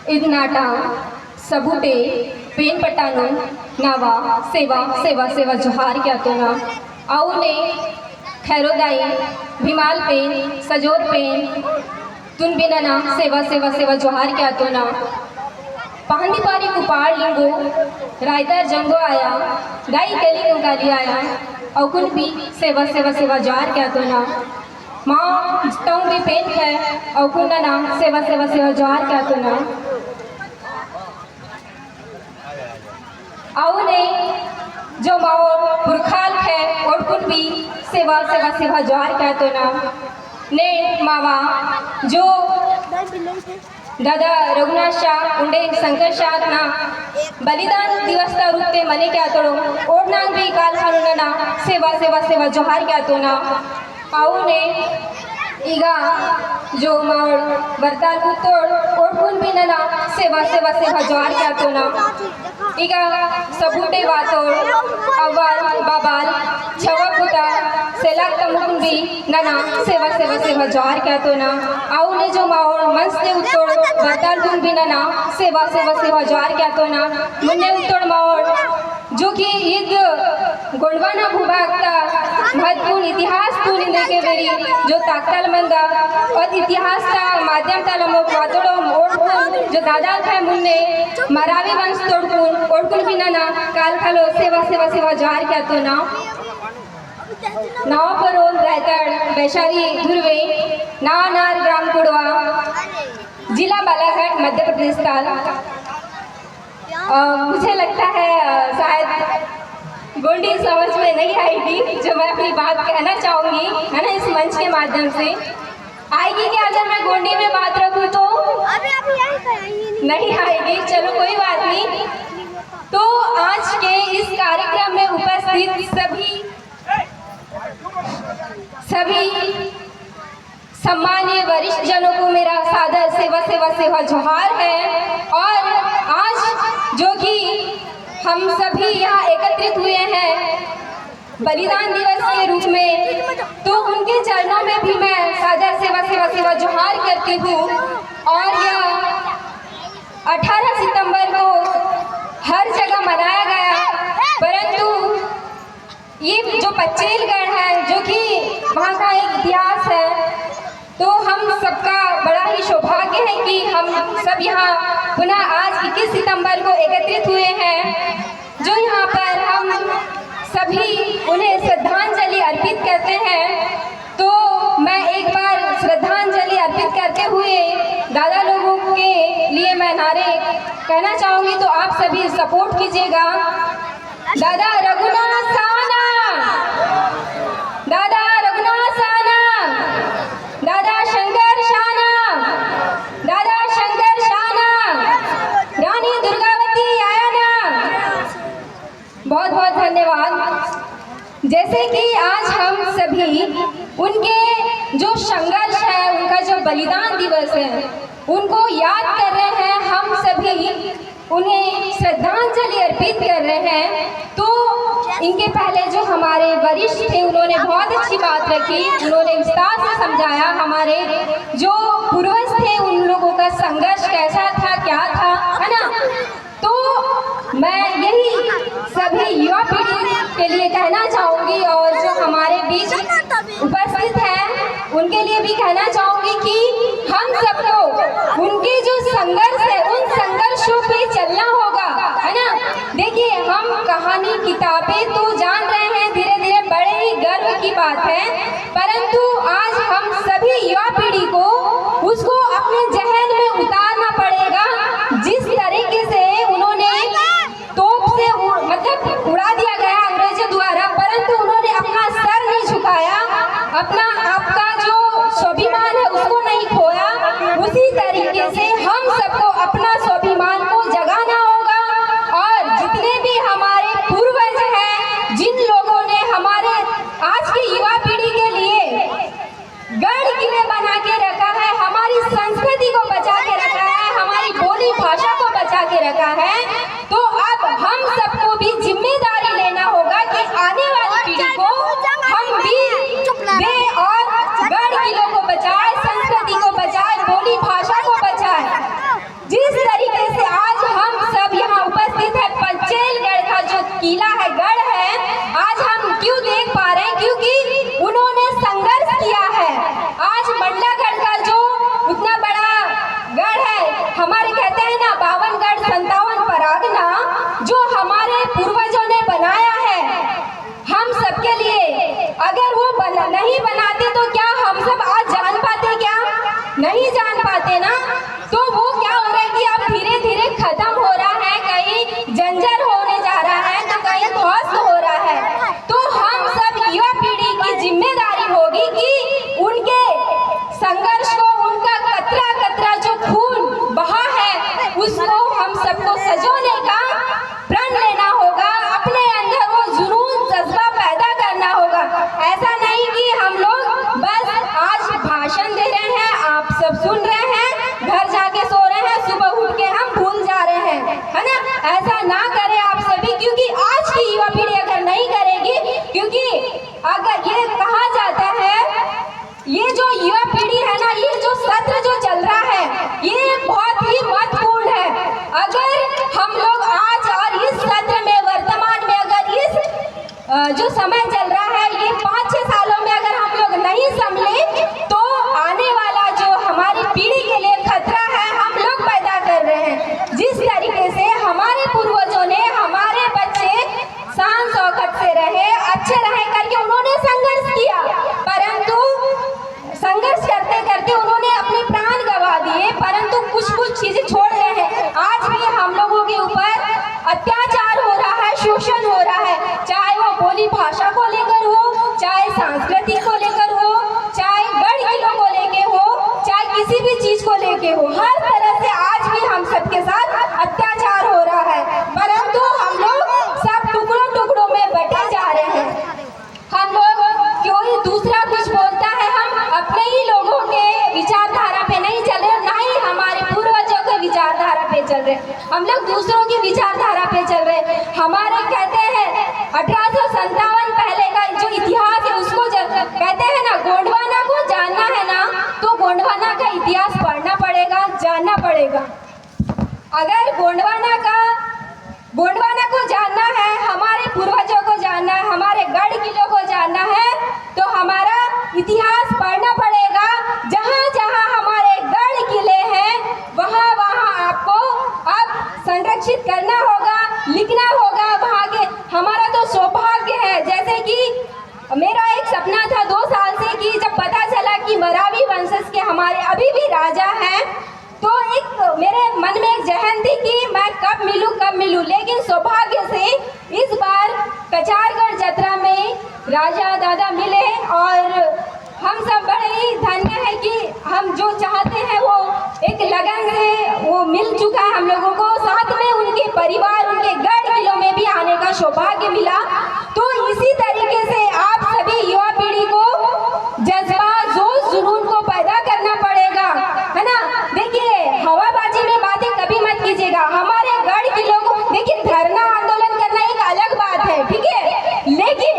इदनाटा सबुटे pen पटानो नावा सेवा सेवा सेवा जोहार क्या तो ना आउने खैरोदाई भीमाल पेन सजोर पेन तुन बिना ना सेवा सेवा सेवा जोहार क्या तो ना पहंदी पारी कुपाड़ लिंगो रायदार जंगो आया गाई केली कंकाली आया औकुन भी सेवा सेवा सेवा जोहार क्या तो ना माँ टोंग भी पेन है औकुन ना सेवा सेवा सेवा जोहार क्या तो ना आउने जो माओ पुरखाल है और कुन भी सेवा सेवा सेवा जोहार क्या तो ना ने मावा जो दादा रघुनाथ शाह उंडे शंकर शाह ना बलिदान दिवस का रूप ते मने क्या तोड़ो और नांग भी काल खानू ना सेवा सेवा सेवा जोहार क्या तो ना आउने इगा जो मार बरताल उतोड़ और कुन भी ना सेवा सेवा सेवा जोहार क्या तो ना इगा सबूटे वातोड़ अव्वाल बाबाल छवा पुता सेलाक तमुकुन भी ना सेवा सेवा सेवा जोहार क्या तो ना आउने जो माहौल मंच से उतोड़ बरताल कुन भी ना सेवा सेवा सेवा जोहार क्या तो ना मुन्ने उतोड़ माहौल जो कि ईद गोंडवाना भूभाग का महत्वपूर्ण इतिहास तू के बेरी जो ताकतल मंदा और इतिहास का माध्यम तलमो वातोड़ो ओढ़कुन जो दादा थे मुन्ने मरावी वंश तोड़कुन ओढ़कुन भी ना काल खालो सेवा सेवा सेवा जोहार क्या तो ना नाव परोल रायगढ़ वैशाली धुर्वे नानार ग्राम कुड़वा जिला बालाघाट मध्य प्रदेश का मुझे लगता है शायद गोंडी समझ में नहीं आएगी जो मैं अपनी बात कहना चाहूँगी है ना इस मंच के माध्यम से आएगी कि अगर मैं गोंडी में बात रखूँ तो नहीं आएगी। चलो कोई बात नहीं। तो आज के इस कार्यक्रम में उपस्थित सभी सम्मानीय वरिष्ठ जनों को मेरा सादर सेवा सेवा सेवा जोहार है। और आज जो कि हम सभी यहाँ एकत्रित हुए हैं बलिदान दिवस के रूप में, तो उनके चरणों में भी मैं सादर सेवा सेवा सेवा जोहार करती हूँ। और यह 18 सितंबर को हर जगह मनाया गया, परंतु ये जो पचेलगढ़ है जो कि वहाँ का एक इतिहास है, तो हम सबका बड़ा ही सौभाग्य है कि हम सब यहाँ पुनः आज 21 सितंबर को एकत्रित हुए हैं, जो यहाँ पर हम सभी उन्हें श्रद्धांजलि अर्पित करते हैं। तो मैं एक बार श्रद्धांजलि अर्पित करते हुए दादा लोगों के लिए मैं नारे कहना चाहूँगी, तो आप सभी सपोर्ट कीजिएगा। दादा रघुनाथ साना, दादा रघुनाथ साना, दादा शंकर शाना, दादा शंकर शाना, रानी दुर्गावती आयाना। बहुत बहुत धन्यवाद। जैसे कि आज हम सभी उनके जो संघर्ष है, उनका जो बलिदान दिवस है, उनको याद कर रहे हैं, हम सभी उन्हें श्रद्धांजलि अर्पित कर रहे हैं। तो इनके पहले जो हमारे वरिष्ठ थे उन्होंने बहुत अच्छी बात रखी, उन्होंने विस्तार से समझाया हमारे जो पूर्वज थे उन लोगों का संघर्ष कैसा था, क्या था, है ना। तो मैं यही सभी युवा पीढ़ी के लिए कहना चाहूँगी और जो हमारे बीच उपस्थित हैं उनके लिए भी कहना चाहूँगी कि हम सबको उनके जो संघर्ष है उन संघर्षों पे चलना होगा, है ना। देखिए हम कहानी किताबें तो जान रहे हैं, धीरे धीरे बड़े ही गर्व की बात है, परंतु आज हम सभी युवा पीढ़ी को उसको अपने जहन में उतारना पड़ेगा। जिस तरीके से उन्होंने तोप से मतलब उड़ा दिया गया अंग्रेजों द्वारा, परंतु उन्होंने अपना सर नहीं झुकाया, अपना आपका जो स्वाभिमान है उसको नहीं खोया। उसी तरीके से हम सबको अपना स्वाभिमान को जगाना होगा। और जितने भी हमारे पूर्वज हैं, जिन लोगों ने हमारे आज की युवा पीढ़ी के लिए गढ़ किले बना के रखा है, हमारी संस्कृति को बचा के रखा है, हमारी बोली भाषा को बचा के रखा है, तो अब हम सबको भी जिम्मेदारी लेना होगा कि आने वाली पीढ़ी को हम भी दे और गढ़ किलों को बचाए, संस्कृति को बचाए, बोली भाषा को बचाए। जिस तरीके रहे, हम लोग दूसरों की विचारधारा पे चल रहे। हमारे कहते हैं 1857 पहले का जो इतिहास है उसको कहते हैं ना, गोंडवाना को जानना है ना तो गोंडवाना का इतिहास पढ़ना पड़ेगा, जानना पड़ेगा। अगर गोंडवाना को जानना है, हमारे पूर्वजों को जानना है, हमारे गढ़ किलों को जानना है तो हमारा इतिहास पढ़ना पड़ेगा। जहाँ जहाँ हमारे गढ़ किले हैं वहाँ वहाँ आपको अब संरक्षित करना होगा, लिखना होगा वहाँ के। हमारा तो सौभाग्य है, जैसे कि मेरा एक सपना था 2 साल से कि जब पता चला कि मरावी वंशज के हमारे अभी भी राजा हैं तो एक मेरे मन में एक जहन थी कि मैं कब मिलूं, लेकिन सौभाग्य से इस बार कचारगढ़ जत्रा में राजा दादा मिले और हम सब बड़े ही धन्य हैं कि हम जो चाहते हैं वो एक लगन से वो मिल चुका है हम लोगों को। साथ में उनके परिवार, उनके गढ़ किलों में भी आने का सौभाग्य मिला। तो इसी तरीके से आप सभी युवा पीढ़ी को जज्बा, जोश, जुनून को पैदा करना पड़ेगा, है ना। देखिए, हवाबाजी में बातें कभी मत कीजिएगा। हमारे गढ़ किलों को देखिए, धरना आंदोलन करना एक अलग बात है, ठीक है, लेकिन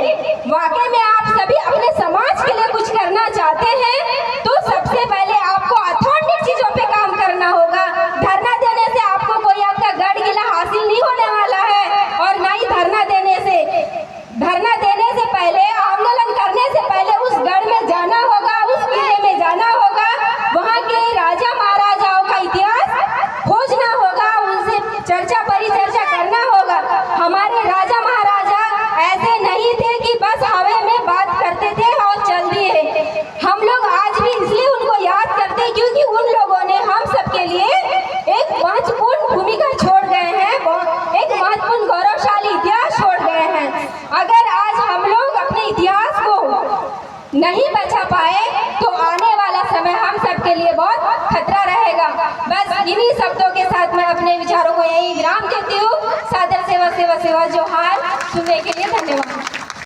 वाकई में आप सभी अपने समाज के लिए कुछ करना चाहते हैं तो सबसे पहले आपको ऑथेंटिक चीजों पे काम करना होगा। धरना देने से आपको कोई आपका गढ़ किला हासिल नहीं होने वाला है, और ना ही धरना देने से पहले, आंदोलन करने से पहले उस गढ़ में जाना होगा, उस किले में जाना होगा, वहाँ के राजा महाराजाओं का इतिहास खोजना होगा, उनसे चर्चा परिचर्चा करना होगा। हमारे राजा महाराजा ऐसे नहीं थे कि बस हवा में बात करते थे और चल दिए। हम लोग आज भी इसलिए उनको याद करते हैं क्योंकि उन लोगों ने हम सबके लिए एक महत्वपूर्ण भूमिका छोड़ गए हैं, एक महत्वपूर्ण गौरवशाली इतिहास छोड़ गए हैं। अगर आज हम लोग अपने इतिहास को नहीं बचा पाए तो आने वाला समय हम सबके लिए बहुत खतरा रहेगा। बस इन्हीं शब्दों के साथ मैं अपने विचारों को यही विराम देती हूँ। सादर सेवा जोहार। सुनने के लिए धन्यवाद।